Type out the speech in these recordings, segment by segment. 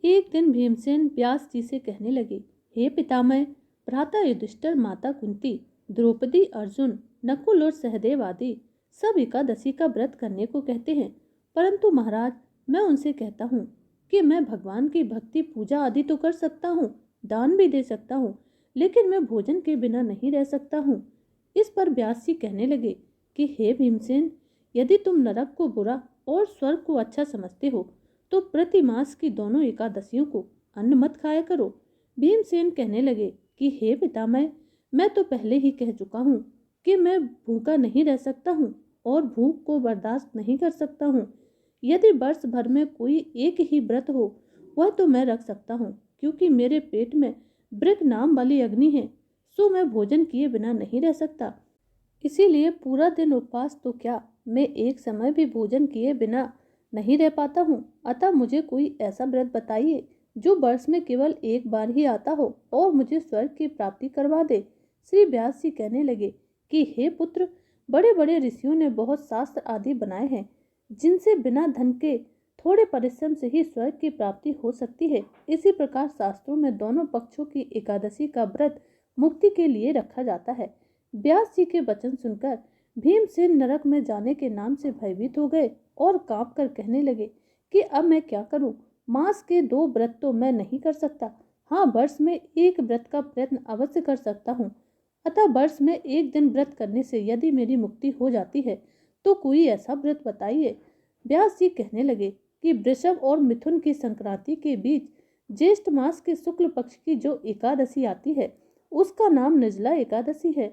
एक दिन भीमसेन व्यास जी से कहने लगे, हे पितामह, भ्राता युधिष्ठिर, माता कुंती, द्रौपदी, अर्जुन, नकुल और सहदेव आदि सब एकादशी का व्रत करने को कहते हैं, परंतु महाराज, मैं उनसे कहता हूँ कि मैं भगवान की भक्ति पूजा आदि तो कर सकता हूँ, दान भी दे सकता हूँ, लेकिन मैं भोजन के बिना नहीं रह सकता हूँ। इस पर व्यास जी कहने लगे कि हे भीमसेन, यदि तुम नरक को बुरा और स्वर्ग को अच्छा समझते हो तो प्रति मास की दोनों एकादशियों को अन्न मत खाया करो। भीमसेन कहने लगे कि हे पितामह, मैं तो पहले ही कह चुका हूँ कि मैं भूखा नहीं रह सकता हूँ और भूख को बर्दाश्त नहीं कर सकता हूँ। यदि वर्ष भर में कोई एक ही व्रत हो वह तो मैं रख सकता हूँ, क्योंकि मेरे पेट में ब्रिक नाम वाली अग्नि है, सो मैं भोजन किए बिना नहीं रह सकता। इसीलिए पूरा दिन उपवास तो क्या, मैं एक समय भी भोजन किए बिना नहीं रह पाता हूँ। अतः मुझे कोई ऐसा व्रत बताइए जो वर्ष में केवल एक बार ही आता हो और मुझे स्वर्ग की प्राप्ति करवा दे। श्री व्यास जी कहने लगे कि हे पुत्र, बड़े बड़े ऋषियों ने बहुत शास्त्र आदि बनाए हैं जिनसे बिना धन के थोड़े परिश्रम से ही स्वर्ग की प्राप्ति हो सकती है। इसी प्रकार शास्त्रों में दोनों पक्षों की एकादशी का व्रत मुक्ति के लिए रखा जाता है। व्यास जी के वचन सुनकर भीमसेन नरक में जाने के नाम से भयभीत हो गए और कांप कर कहने लगे कि अब मैं क्या करूं? मास के 2 व्रत तो मैं नहीं कर सकता। हाँ, वर्ष में एक व्रत का प्रयत्न अवश्य कर सकता हूँ। अतः वर्ष में एक दिन व्रत करने से यदि मेरी मुक्ति हो जाती है तो कोई ऐसा व्रत बताइए। व्यास जी कहने लगे कि वृषभ और मिथुन की संक्रांति के बीच ज्येष्ठ मास के शुक्ल पक्ष की जो एकादशी आती है उसका नाम निर्जला एकादशी है।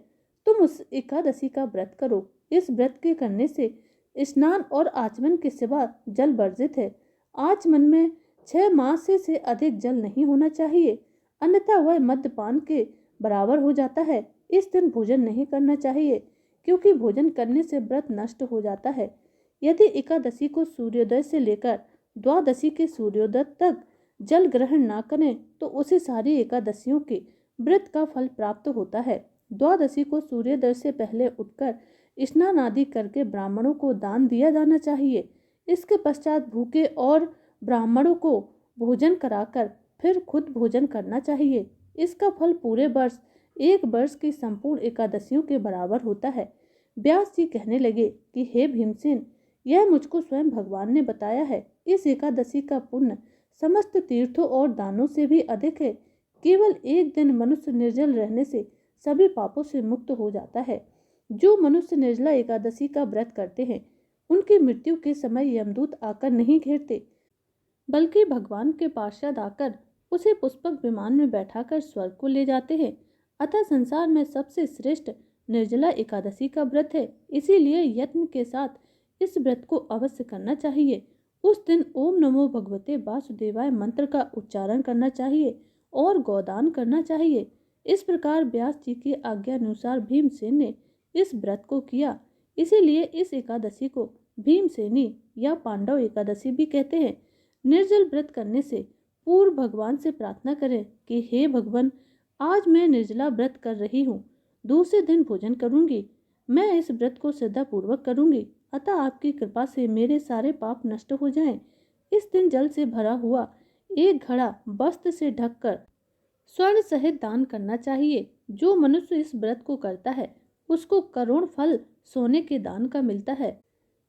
तुम उस एकादशी का व्रत करो। इस व्रत के करने से स्नान और आचमन के सिवा जल वर्जित है। आचमन में 6 मास से अधिक जल नहीं होना चाहिए, अन्यथा वह मद्यपान के बराबर हो जाता है। इस दिन भोजन नहीं करना चाहिए, क्योंकि भोजन करने से व्रत नष्ट हो जाता है। यदि एकादशी को सूर्योदय से लेकर द्वादशी के सूर्योदय तक जल ग्रहण न करें तो उसे सारी एकादशियों के व्रत का फल प्राप्त होता है। द्वादशी को सूर्योदय से पहले उठकर स्नान आदि करके ब्राह्मणों को दान दिया जाना चाहिए। इसके पश्चात भूखे और ब्राह्मणों को भोजन कराकर फिर खुद भोजन करना चाहिए। इसका फल पूरे वर्ष, एक वर्ष की संपूर्ण एकादशियों के बराबर होता है। व्यास जी कहने लगे कि हे भीमसेन, यह मुझको स्वयं भगवान ने बताया है। इस एकादशी का पुण्य समस्त तीर्थों और दानों से भी अधिक है। केवल एक दिन मनुष्य निर्जल रहने से सभी पापों से मुक्त हो जाता है। जो मनुष्य निर्जला एकादशी का व्रत करते हैं उनकी मृत्यु के समय यमदूत आकर नहीं घेरते, बल्कि भगवान के पार्षद आकर उसे पुष्पक विमान में बैठाकर स्वर्ग को ले जाते हैं। अतः संसार में सबसे श्रेष्ठ निर्जला एकादशी का व्रत है। इसीलिए यत्न के साथ इस व्रत को अवश्य करना चाहिए। उस दिन ओम नमो भगवते वासुदेवाय मंत्र का उच्चारण करना चाहिए और गोदान करना चाहिए। इस प्रकार व्यास जी की आज्ञा अनुसार भीमसेन ने इस व्रत को किया। इसीलिए इस एकादशी को भीमसेनी या पांडव एकादशी भी कहते हैं। निर्जल व्रत करने से पूर्व भगवान से प्रार्थना करें कि हे भगवान, आज मैं निर्जला व्रत कर रही हूँ, दूसरे दिन भोजन करूंगी। मैं इस व्रत को श्रद्धा पूर्वक करूंगी, अतः आपकी कृपा से मेरे सारे पाप नष्ट हो जाएं। इस दिन जल से भरा हुआ एक घड़ा वस्त्र से ढककर स्वर्ण सहित दान करना चाहिए। जो मनुष्य इस व्रत को करता है उसको करोड़ फल सोने के दान का मिलता है।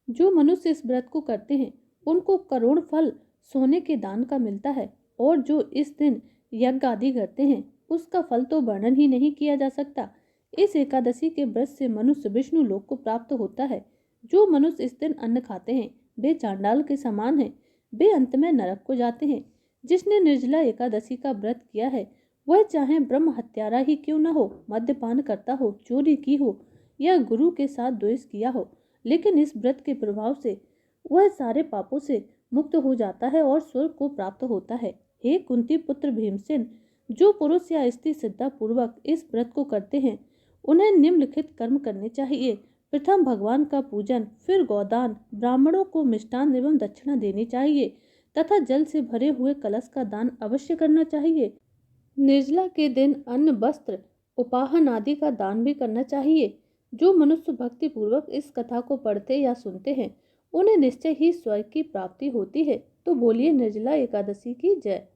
जो मनुष्य इस व्रत को करते हैं उनको करोड़ फल सोने के दान का मिलता है, और जो इस दिन यज्ञ आदि करते हैं उसका फल तो वर्णन ही नहीं किया जा सकता। इस एकादशी के व्रत से मनुष्य विष्णु लोक को प्राप्त होता है। जो मनुष्य इस दिन अन्न खाते हैं वे चांडाल के समान हैं, वे अंत में नरक को जाते हैं। जिसने निर्जला एकादशी का व्रत किया है वह चाहे ब्रह्म हत्यारा ही क्यों न हो, मद्यपान करता हो, चोरी की हो या गुरु के साथ द्वेष किया हो, लेकिन इस व्रत के प्रभाव से वह सारे पापों से मुक्त हो जाता है और स्वर्ग को प्राप्त होता है। हे कुंती पुत्र भीमसेन, जो पुरुष या स्त्री श्रद्धा पूर्वक इस व्रत को करते हैं उन्हें निम्नलिखित कर्म करने चाहिए। प्रथम भगवान का पूजन, फिर गोदान, ब्राह्मणों को मिष्टान एवं दक्षिणा देनी चाहिए तथा जल से भरे हुए कलश का दान अवश्य करना चाहिए। निर्जला के दिन अन्न, वस्त्र, उपाहन आदि का दान भी करना चाहिए। जो मनुष्य भक्ति पूर्वक इस कथा को पढ़ते या सुनते हैं उन्हें निश्चय ही स्वर्ग की प्राप्ति होती है। तो बोलिए निर्जला एकादशी की जय।